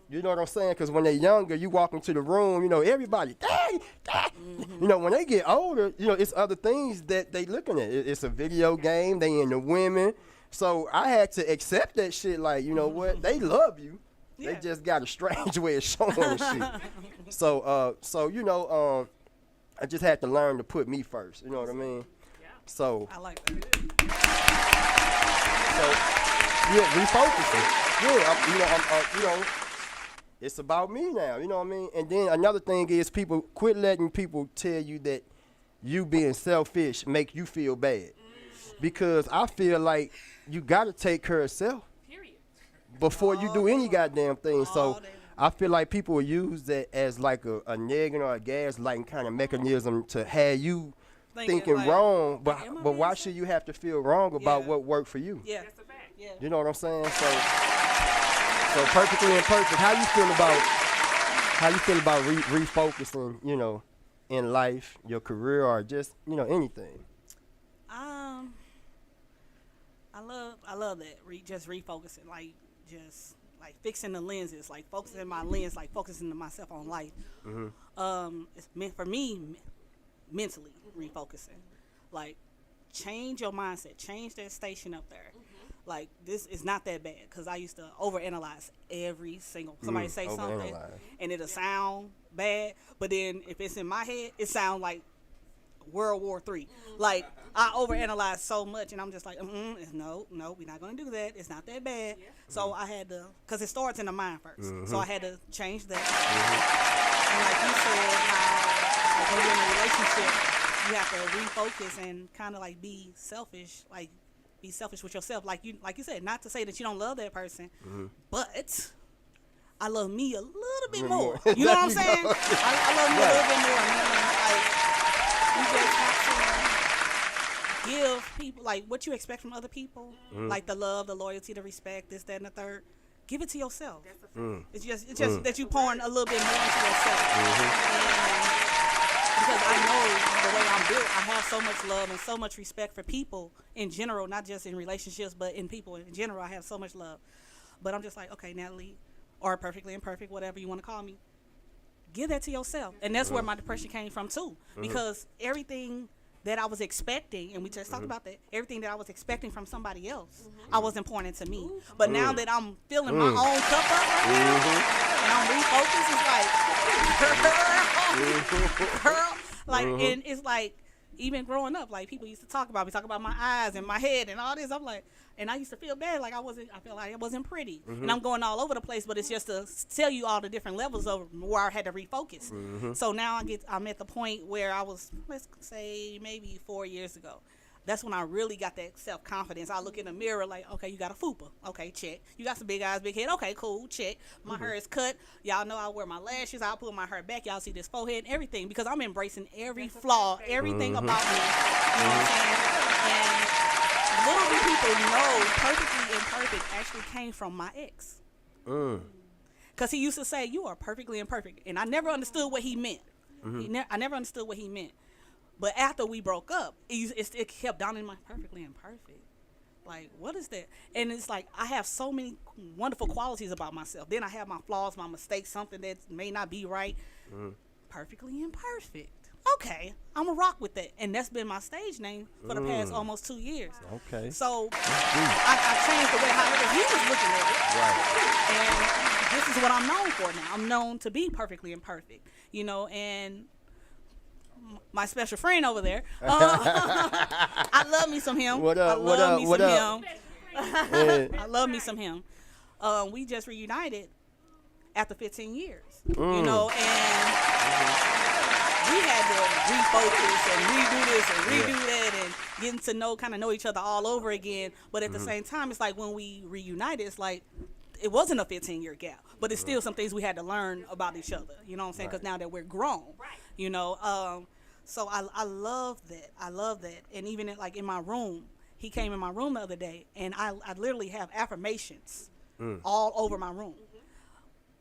You know what I'm saying? Because when they're younger, you walk into the room, you know, everybody, dang, dang. You know, when they get older, you know, it's other things that they looking at. It's a video game. They into women. So I had to accept that shit. Like, you know what? They love you. Yeah. They just got a strange way of showing the shit. So you know, I just had to learn to put me first. You know what I mean? Yeah. So, I like that. yeah, refocusing. Yeah, you know, it's about me now. You know what I mean? And then another thing is people quit letting people tell you that you being selfish make you feel bad. Because I feel like you got to take care of self Period. before you do any goddamn thing. So day. I feel like people will use that as like a nagging or a gaslighting kind of mechanism to have you thinking like, wrong. am I But why being should you have to feel wrong about Yeah. what worked for you? Yeah. That's a fact. Yeah. You know what I'm saying? So perfectly imperfect. How you feel about refocusing? You know, in life, your career, or just anything. I love that. Just refocusing, like just like fixing the lenses, like focusing my lens, like focusing myself on life. It's meant for me mentally refocusing, like change your mindset, change that station up there. Like this is not that bad because I used to overanalyze every single somebody say something and it'll sound bad, but then if it's in my head, it sounds like World War III. Like I overanalyze so much, and I'm just like, no, we're not gonna do that. It's not that bad. So I had to, cause it starts in the mind first. So I had to change that. And like you said, how like when you're in a relationship, you have to refocus and kind of like be selfish, like be selfish with yourself. Like you said, not to say that you don't love that person, but I love me a little bit more. You know what I'm saying? I love me a little bit more. Meaning, like, you just have to give people like what you expect from other people, like the love, the loyalty, the respect, this, that, and the third. Give it to yourself. It's just that you pouring a little bit more into yourself. And because I know the way I'm built, I have so much love and so much respect for people in general, not just in relationships, but in people in general. I have so much love. But I'm just like, okay, Natalie, or perfectly imperfect, whatever you want to call me. Give that to yourself. And that's where my depression came from too. Because everything that I was expecting, and we just talked about that, everything that I was expecting from somebody else, I wasn't pouring into me. But now that I'm filling my own cup up right now, and I'm refocused, it's like, girl, like, and it's like, even growing up, like people used to talk about my eyes and my head and all this. I'm like, and I used to feel bad, like I felt like I wasn't pretty, and I'm going all over the place. But it's just to tell you all the different levels of where I had to refocus. So now I'm at the point where I was, let's say maybe 4 years ago. That's when I really got that self-confidence. I look in the mirror like, okay, you got a fupa. Okay, check. You got some big eyes, big head. Okay, cool, check. My hair is cut. Y'all know I wear my lashes. I'll pull my hair back. Y'all see this forehead and everything because I'm embracing every flaw, everything about me. You know what I'm saying? And little do people know perfectly imperfect actually came from my ex. Because he used to say, you are perfectly imperfect. And I never understood what he meant. I never understood what he meant. But after we broke up, it kept dawning my perfectly imperfect. Like, what is that? And it's like, I have so many wonderful qualities about myself. Then I have my flaws, my mistakes, something that may not be right. Perfectly imperfect. Okay, I'm going to rock with that. And that's been my stage name for the past almost 2 years. Okay. So I changed the way however he was looking at it. And this is what I'm known for now. I'm known to be perfectly imperfect. You know, and my special friend over there. I love me some him. What up? I What love up? me What some up? him. I love me some him. We just reunited after 15 years. You know, and we had to refocus and redo this and redo that and getting to know each other all over again. But at the same time, it's like when we reunited, it's like it wasn't a 15-year gap, but it's still some things we had to learn about each other. You know what I'm saying? Because now that we're grown, you know. So I love that. I love that. And even in my room, he came in my room the other day, and I literally have affirmations all over my room.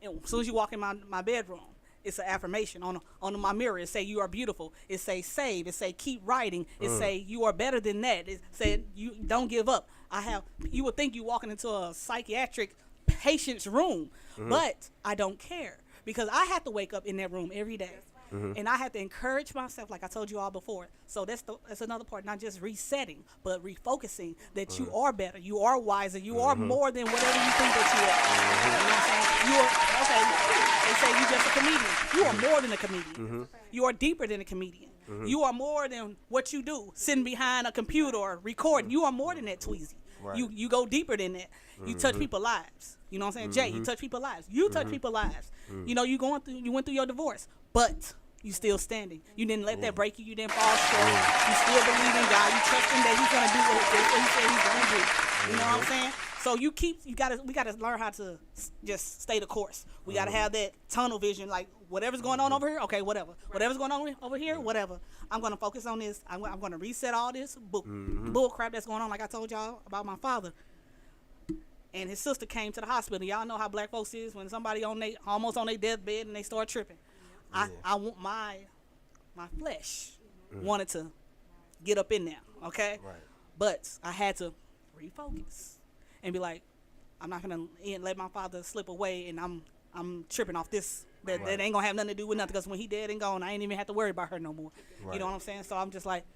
And as soon as you walk in my bedroom, it's an affirmation on my mirror. It say you are beautiful. It say save. It say keep writing. It say you are better than that. It said you don't give up. You would think you walking into a psychiatric patient's room, but I don't care because I have to wake up in that room every day. And I have to encourage myself, like I told you all before. So that's another part, not just resetting, but refocusing that you are better, you are wiser, you are more than whatever you think that you are. You know what I'm saying? They say you just a comedian. You are more than a comedian. You are deeper than a comedian. You are more than what you do, sitting behind a computer or recording. You are more than that, Tweezy. Right. You go deeper than that. You touch people's lives. You know what I'm saying? Jay, you touch people's lives. You touch people's lives. You know, you went through your divorce, but you still standing. You didn't let that break you. You didn't fall short. You still believe in God. You trust him that he's gonna do what he said he's gonna do. You know what I'm saying? So we gotta learn how to just stay the course. We gotta have that tunnel vision, like whatever's going on over here, okay, whatever. Whatever's going on over here, whatever. I'm gonna focus on this. I'm gonna reset all this bull crap that's going on, like I told y'all about my father. And his sister came to the hospital. Y'all know how black folks is when somebody almost on their deathbed and they start tripping. I want my flesh wanted to get up in there, okay? Right. But I had to refocus and be like, I'm not gonna let my father slip away, and I'm tripping off this. That ain't gonna have nothing to do with nothing, because when he dead and gone, I ain't even have to worry about her no more. Right. You know what I'm saying? So I'm just like,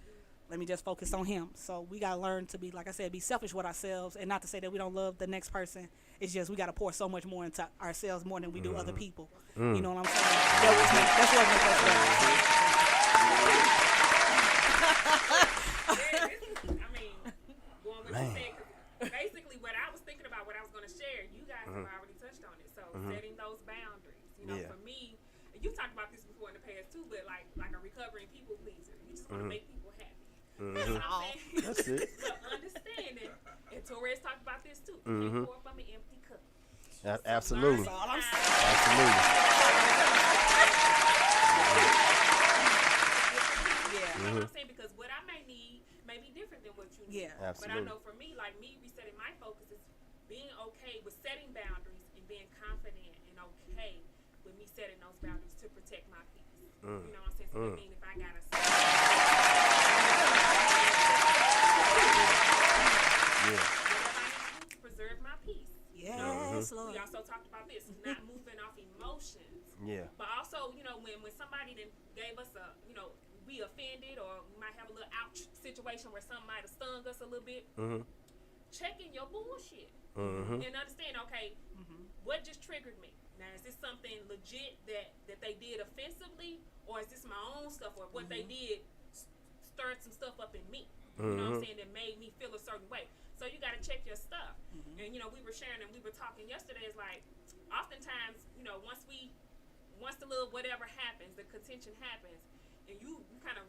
let me just focus on him. So we gotta learn to be, like I said, be selfish with ourselves, and not to say that we don't love the next person. It's just we gotta pour so much more into ourselves more than we do other people. You know what I'm saying? That's what makes us I mean, going with you said, 'cause basically what I was thinking about, what I was going to share, you guys have already touched on it. So setting those boundaries, you know, for me, and you talked about this before in the past too, but like a recovering people pleaser, you just want to make people happy. That's what I'm saying. That's it. So understanding, and Torres talked about this too. You can't pour from an empty cup. Absolutely. So learning Absolutely. You know what I'm saying? Because what I may need may be different than what you need. Yeah. But I know for me, like me resetting my focus is being okay with setting boundaries and being confident and okay with me setting those boundaries to protect my peace. You know what I'm saying? So I mean, if I gotta preserve my peace. Yes, Lord. We also talked about this, not moving off emotions. Yeah. But also, you know, when somebody then gave us a, you know, we offended, or we might have a little ouch situation where something might have stung us a little bit. Checking your bullshit and understand, okay, what just triggered me? Now, is this something legit that they did offensively, or is this my own stuff, or what they did stirred some stuff up in me? You know what I'm saying? That made me feel a certain way. So you got to check your stuff. And, you know, we were sharing and we were talking yesterday. It's like, oftentimes, you know, once the little whatever happens, the contention happens, and you kind of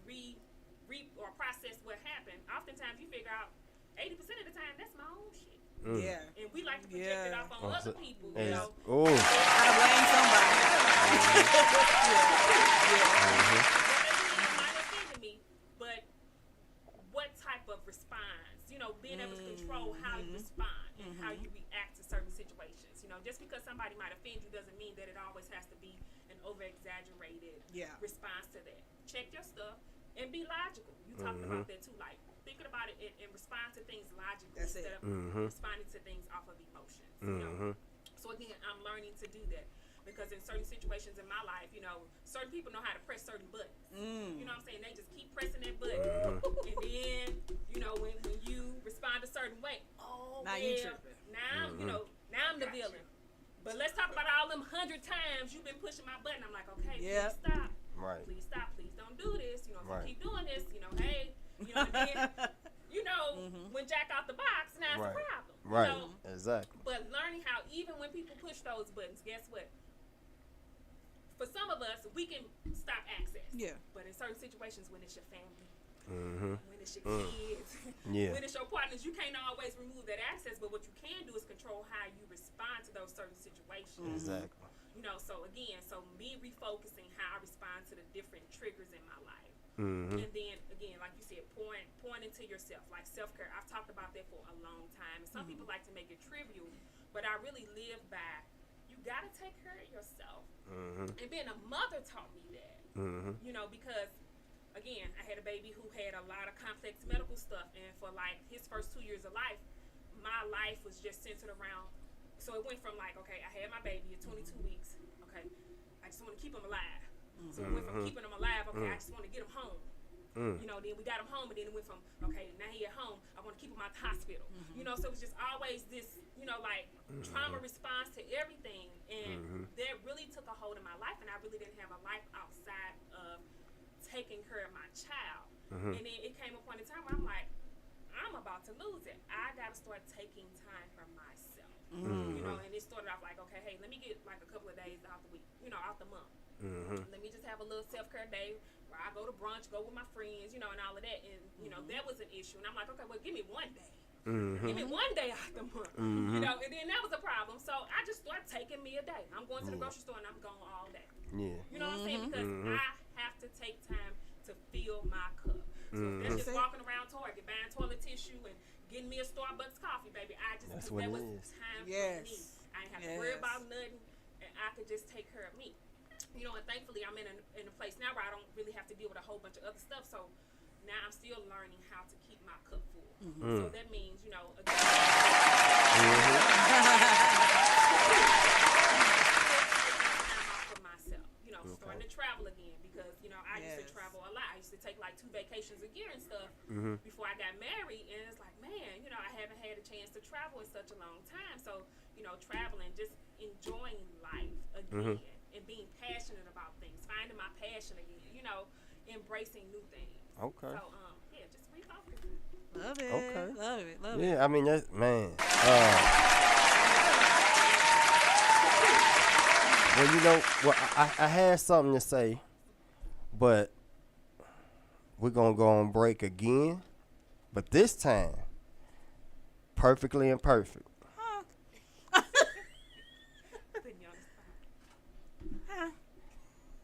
or process what happened, oftentimes you figure out 80% of the time that's my own shit. Yeah. And we like to project it off on other people, you know. Oh. Gotta blame somebody. It might have offended me, but what type of response, you know, being able to control how you respond and how you react to certain situations. You know, just because somebody might offend you doesn't mean that it always has to be an over-exaggerated response to that. Check your stuff and be logical. You talked about that too, like thinking about it and respond to things logically instead of responding to things off of emotions. You know? So again, I'm learning to do that, because in certain situations in my life, you know, certain people know how to press certain buttons. You know what I'm saying? They just keep pressing that button, and then, you know, when you respond a certain way, now you tripping. Now you know, now I'm the villain. But let's talk about all them 100 times you've been pushing my button. I'm like, okay, please stop. Right. Please stop. Please don't do this. You know, if you keep doing this, you know, hey, you know, and then, you know, when Jack out the box, now it's a problem. Right. You know? Exactly. But learning how, even when people push those buttons, guess what? For some of us, we can stop access. Yeah. But in certain situations, when it's your family, when it's your kids, when it's your partners, you can't always remove that access. But what you can do is control how you respond to those certain situations. Exactly. You know, so again, me refocusing how I respond to the different triggers in my life. And then again, like you said, pouring into yourself, like self-care. I've talked about that for a long time. And some people like to make it trivial, but I really live by, you gotta take care of yourself. And being a mother taught me that. You know, because again, I had a baby who had a lot of complex medical stuff, and for like his first 2 years of life, my life was just centered around. So it went from like, okay, I had my baby at 22 weeks. Okay, I just want to keep him alive. So it went from keeping him alive. Okay, I just want to get him home. You know, then we got him home, and then it went from, okay, now he at home, I want to keep him out the hospital. You know, so it was just always this, you know, like trauma response to everything. And that really took a hold of my life, and I really didn't have a life outside of taking care of my child. And then it came upon a time where I'm like, I'm about to lose it. I got to start taking time for myself. You know, and it started off like, okay, hey, let me get like a couple of days out the week, you know, out the month. Let me just have a little self-care day where I go to brunch, go with my friends, you know, and all of that. And, you know, that was an issue. And I'm like, okay, well, give me one day. Give me one day out the month. You know, and then that was a problem. So I just started taking me a day. I'm going to the grocery store and I'm going all day. You know what I'm saying? Because I have to take time to fill my cup. So if that's just walking around Target, buying toilet tissue and getting me a Starbucks coffee, baby, that was time for me. I didn't have to worry about nothing, and I could just take care of me. You know, and thankfully I'm in a place now where I don't really have to deal with a whole bunch of other stuff. So now I'm still learning how to keep my cup full. So that means, you know, again, for myself, you know, starting to travel again, because, you know, I used to travel a lot. I used to take like 2 vacations a year and stuff before I got married, and it's like, man, you know, I haven't had a chance to travel in such a long time. So, you know, traveling, just enjoying life again. And being passionate about things, finding my passion again, you know, embracing new things. Okay. So, yeah, just refocus. Love it. Okay. Love it. Love it. Yeah, I mean, that's, man. Well, you know, well, I had something to say, but we're going to go on break again. But this time, perfectly imperfect.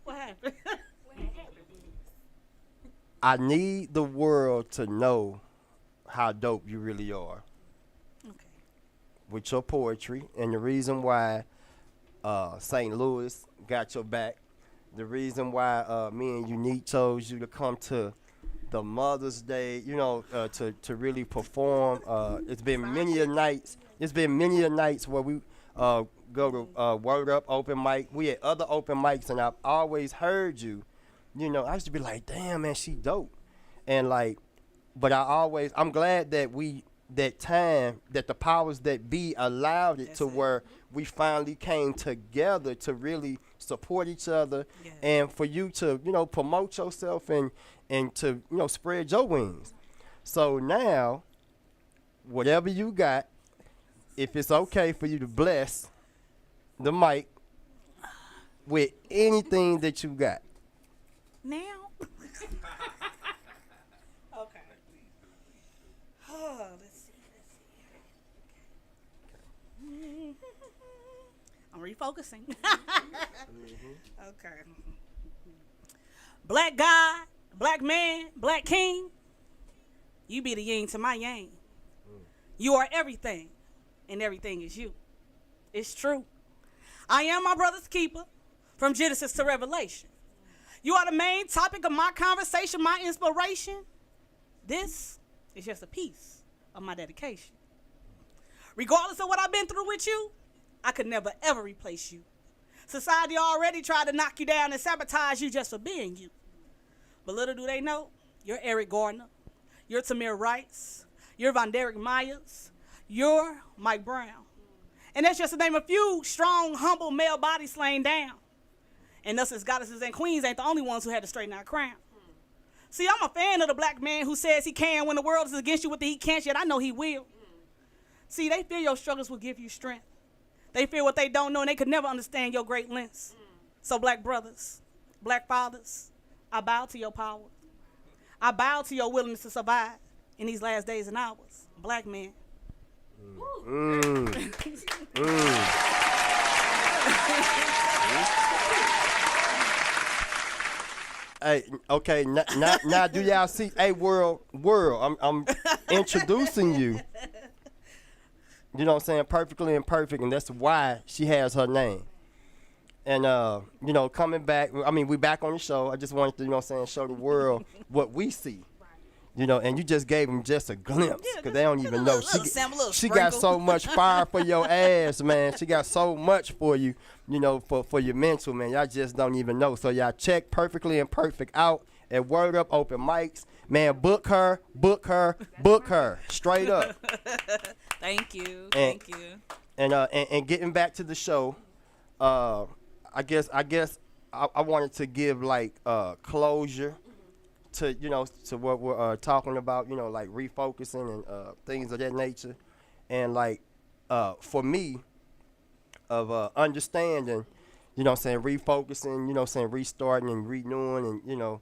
What happened? I need the world to know how dope you really are. Okay. With your poetry, and the reason why St. Louis got your back, the reason why me and Unique chose you to come to the Mother's Day, you know, to really perform. It's been many a nights. It's been many a nights where we go to Word Up open mic. We had other open mics, and I've always heard you. You know, I used to be like, damn, man, she dope. And like, but I'm glad that that the powers that be allowed it where we finally came together to really support each other, and for you to, you know, promote yourself and to, you know, spread your wings. So now, whatever you got, if it's okay for you to bless the mic with anything that you got. Now? Okay. Oh, let's see. I'm refocusing. Okay. Black God, black man, black king, you be the yin to my yang. You are everything, and everything is you. It's true. I am my brother's keeper, from Genesis to Revelation. You are the main topic of my conversation, my inspiration. This is just a piece of my dedication. Regardless of what I've been through with you, I could never, ever replace you. Society already tried to knock you down and sabotage you just for being you. But little do they know, you're Eric Gardner, you're Tamir Rice, you're Von Derek Myers, you're Mike Brown. And that's just to name a few strong, humble male bodies slain down. And us as goddesses and queens ain't the only ones who had to straighten our crown. See, I'm a fan of the black man who says he can when the world is against you with the he can't, yet I know he will. See, they feel your struggles will give you strength. They feel what they don't know, and they could never understand your great lengths. So black brothers, black fathers, I bow to your power. I bow to your willingness to survive in these last days and hours. Black men. Hey, okay, now do y'all see? Hey, world, I'm introducing you. You know what I'm saying? Perfectly imperfect, and that's why she has her name. And, you know, coming back, I mean, we back on the show. I just wanted to, you know what I'm saying, show the world what we see. You know, and you just gave them just a glimpse because they don't even know. She got so much fire for your ass, man. She got so much for you, you know, for your mental, man. Y'all just don't even know. So y'all check Perfectly Imperfect out at Word Up Open Mics. Man, book her, straight up. Thank you. And getting back to the show, I guess I wanted to give like closure to, you know, to what we're talking about, you know, like refocusing and things of that nature. And like for me of understanding, you know what I'm saying, refocusing, you know what I'm saying, restarting and renewing, and you know,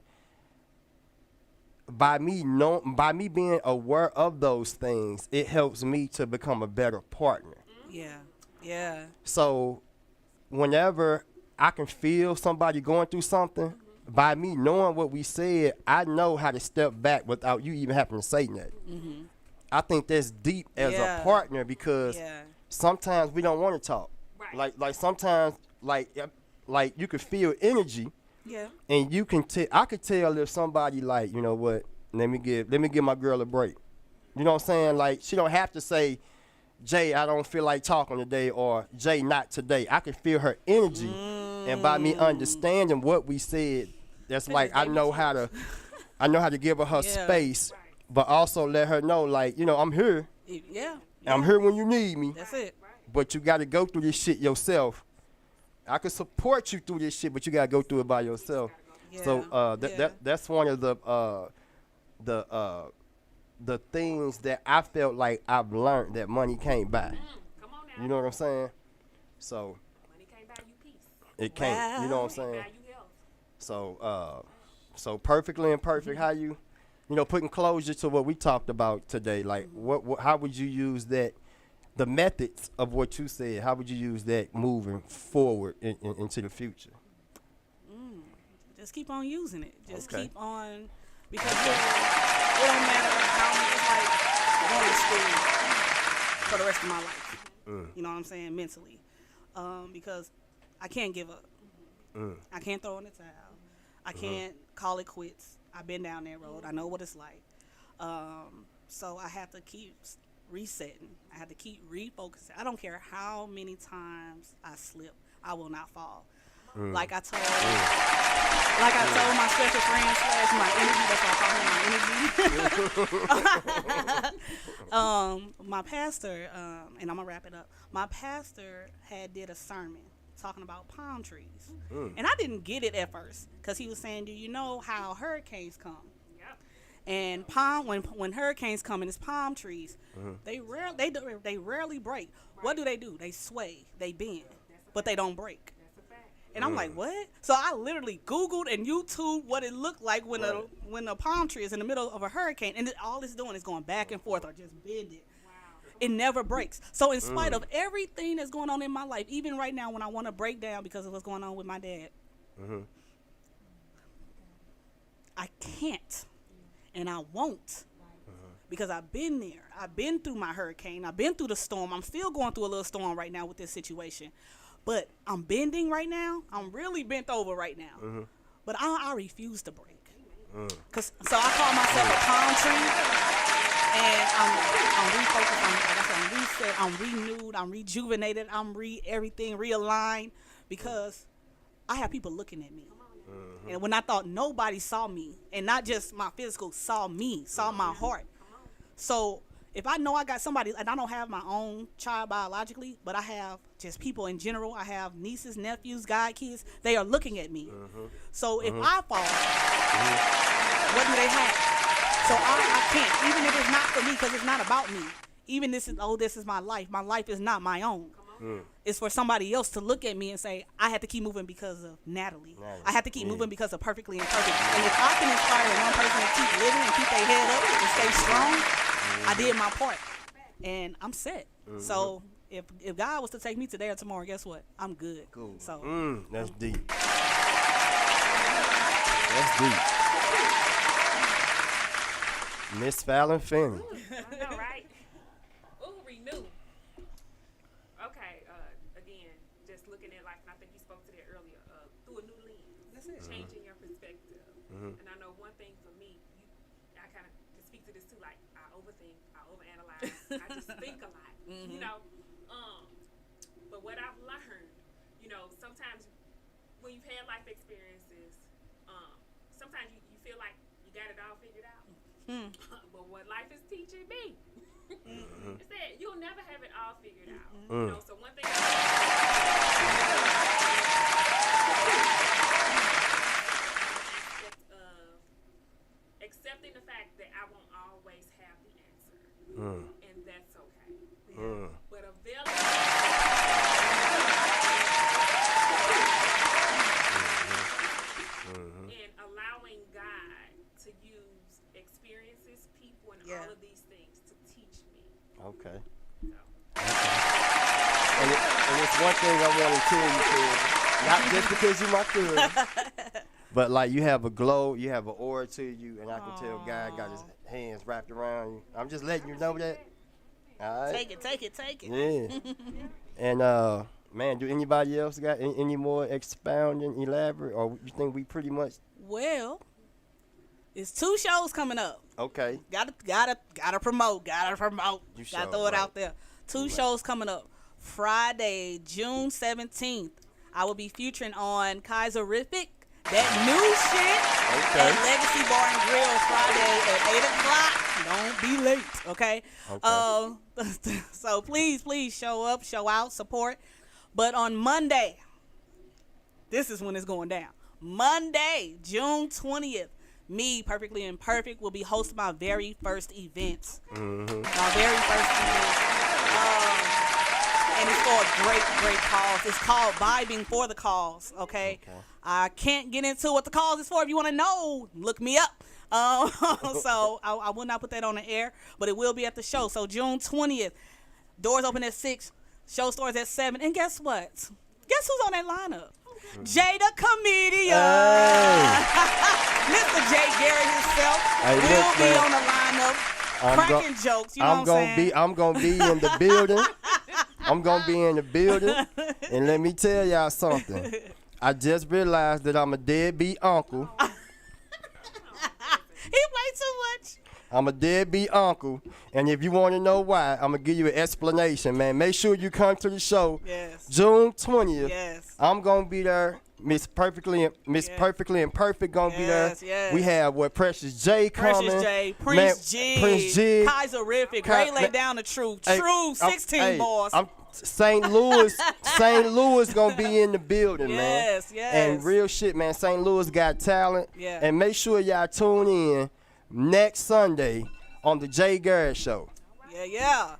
by me being aware of those things, it helps me to become a better partner. Yeah. So whenever I can feel somebody going through something, by me knowing what we said, I know how to step back without you even having to say nothing. I think that's deep as a partner because sometimes we don't want to talk. Right. Like sometimes like you can feel energy. Yeah. And you can I could tell if somebody like, you know what, let me give my girl a break. You know what I'm saying? Like she don't have to say, Jay, I don't feel like talking today, or Jay, not today. I can feel her energy. And by me understanding what we said, that's like I know how to give her space, but also let her know, like, you know, I'm here. Yeah. I'm here when you need me. That's it. But you got to go through this shit yourself. I can support you through this shit, but you got to go through it by yourself. Yeah. So that's one of the things that I felt like I've learned that money can't buy. Come on now. You know what I'm saying? So Money can't buy you peace. it can't. You know what I'm saying? Buy you health. So Perfectly Imperfect, how you know, putting closure to what we talked about today. Like, what how would you use that? The methods of what you said, how would you use that moving forward into the future? Just keep on using it. Just Okay. keep on, because it don't matter how many, it's like going to school for the rest of my life. You know what I'm saying? Mentally. Because I can't give up. I can't throw in the towel. I can't call it quits. I've been down that road. I know what it's like. So I have to keep resetting. I have to keep refocusing. I don't care how many times I slip, I will not fall. Like I told my special friend / my energy, that's why I call him my energy. My pastor, and I'm gonna wrap it up. My pastor had did a sermon talking about palm trees, and I didn't get it at first because he was saying, "Do you know how hurricanes come?" And when hurricanes come and it's palm trees, they rarely break. What do? They sway, they bend, but they don't break. And I'm like, what? So I literally Googled and YouTube what it looked like when a palm tree is in the middle of a hurricane, and all it's doing is going back and forth or just bending. It never breaks. So in spite of everything that's going on in my life, even right now when I want to break down because of what's going on with my dad, I can't. And I won't, because I've been there. I've been through my hurricane. I've been through the storm. I'm still going through a little storm right now with this situation. But I'm bending right now. I'm really bent over right now. But I refuse to break. So I call myself a palm tree. And I'm refocused. I'm renewed. I'm rejuvenated. I'm everything realigned, because I have people looking at me. And when I thought nobody saw me, and not just my physical, saw me, saw my heart. So if I know I got somebody, and I don't have my own child biologically, but I have just people in general, I have nieces, nephews, godkids, they are looking at me. So if I fall, what do they have? So I can't, even if it's not for me, because it's not about me. Even this is my life. My life is not my own. It's for somebody else to look at me and say, I had to keep moving because of Natalie. I had to keep moving because of Perfectly Imperfect. And if I can inspire one person to keep living and keep their head up and stay strong, I did my part. And I'm set. So if God was to take me today or tomorrow, guess what? I'm good. Cool. So that's deep. That's deep. Miss Fallon Finney. I know, right? Ooh, renew. looking at life, and I think you spoke to that earlier, through a new lens. That's it. Changing your perspective. And I know one thing for me, I kind of can speak to this too. Like I overthink, I overanalyze, I just think a lot. You know, but what I've learned, you know, sometimes when you've had life experiences, sometimes you feel like you got it all figured out. But what life is teaching me is that you'll never have it all figured out. You know, so one thing accepting the fact that I won't always have the answer, and that's okay. But and allowing God to use experiences, people, and all of these things to teach me. Okay. So. And it's one thing I want to tell you, kid, not just because you're my cousin, but like you have a glow, you have an aura to you, and I can tell God got his hands wrapped around you. I'm just letting you know that. All right. Take it. Yeah. And man, do anybody else got any more expounding, elaborate, or you think we pretty much? Well, it's 2 shows coming up. Okay. Gotta promote. You Gotta sure, throw it right. out there. 2 shows coming up. Friday, June 17th, I will be featuring on Kaiserific, that new shit at Legacy Bar and Grill Friday at 8 o'clock. Don't be late, okay? So please show up, show out, support. But on Monday, this is when it's going down. Monday, June 20th, me, Perfectly Imperfect, will be hosting my very first event. My very first event. And it's for a great cause. It's called Vibing for the Cause, okay? I can't get into what the cause is for. If you want to know, look me up. So I will not put that on the air, but it will be at the show. So June 20th, doors open at 6, show starts at 7. And guess what? Guess who's on that lineup? Jay the comedian. Mr. Jay Garrett himself will be on the lineup, cracking jokes. You know what I'm saying? I'm gonna be in the building. I'm gonna be in the building, and let me tell y'all something. I just realized that I'm a deadbeat uncle. He played too much. I'm a deadbeat uncle, and if you want to know why, I'm gonna give you an explanation, man. Make sure you come to the show. Yes. June 20th. Yes. I'm gonna be there. Miss Perfectly and Perfect gonna be there. Yes. We have Precious J coming. Precious J, Prince G, Kaiserific, Ray laid down the truth. True 16 bars. St. Louis gonna be in the building, man. Yes. And real shit, man. St. Louis got talent. Yeah. And make sure y'all tune in next Sunday on the Jay Garrett Show. Yeah.